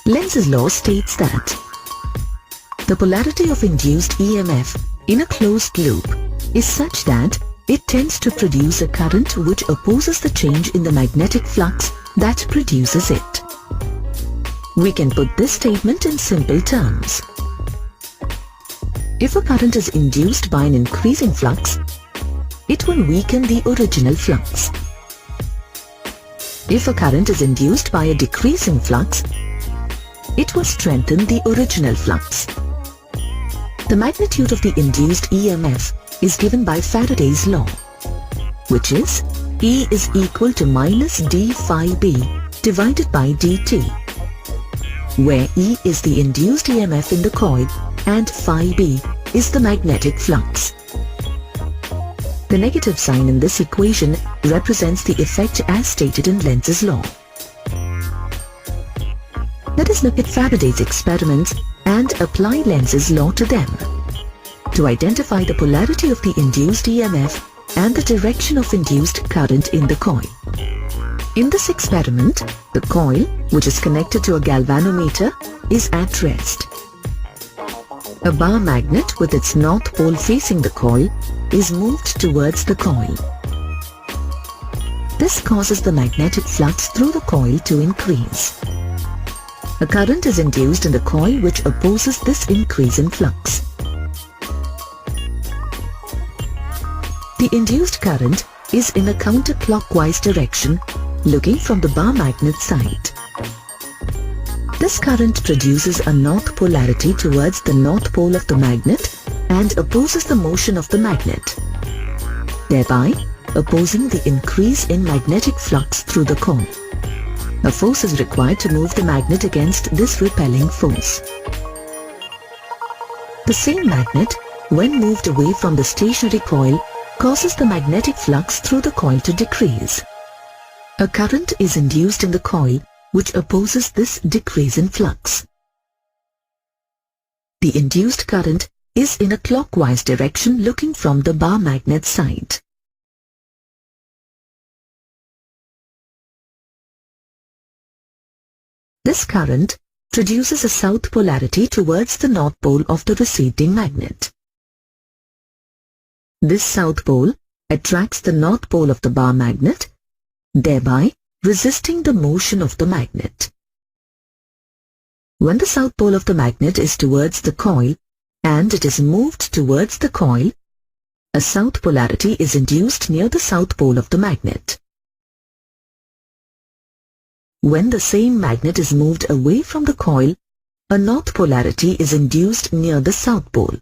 Lenz's law states that the polarity of induced EMF in a closed loop is such that it tends to produce a current which opposes the change in the magnetic flux that produces it. We can put this statement in simple terms. If a current is induced by an increasing flux, it will weaken the original flux. If a current is induced by a decreasing flux, it will strengthen the original flux. The magnitude of the induced EMF is given by Faraday's law, which is E is equal to minus d phi b divided by dt, where E is the induced EMF in the coil and phi b is the magnetic flux. The negative sign in this equation represents the effect as stated in Lenz's law. Let us look at Faraday's experiments and apply Lenz's law to them to identify the polarity of the induced EMF and the direction of induced current in the coil. In this experiment, the coil, which is connected to a galvanometer, is at rest. A bar magnet with its north pole facing the coil is moved towards the coil. This causes the magnetic flux through the coil to increase. A current is induced in the coil which opposes this increase in flux. The induced current is in a counterclockwise direction, looking from the bar magnet side. This current produces a north polarity towards the north pole of the magnet and opposes the motion of the magnet, thereby opposing the increase in magnetic flux through the coil. A force is required to move the magnet against this repelling force. The same magnet, when moved away from the stationary coil, causes the magnetic flux through the coil to decrease. A current is induced in the coil which opposes this decrease in flux. The induced current is in a clockwise direction looking from the bar magnet side. This current produces a south polarity towards the north pole of the receding magnet. This south pole attracts the north pole of the bar magnet, thereby resisting the motion of the magnet. When the south pole of the magnet is towards the coil and it is moved towards the coil, a south polarity is induced near the south pole of the magnet. When the same magnet is moved away from the coil, a north polarity is induced near the south pole.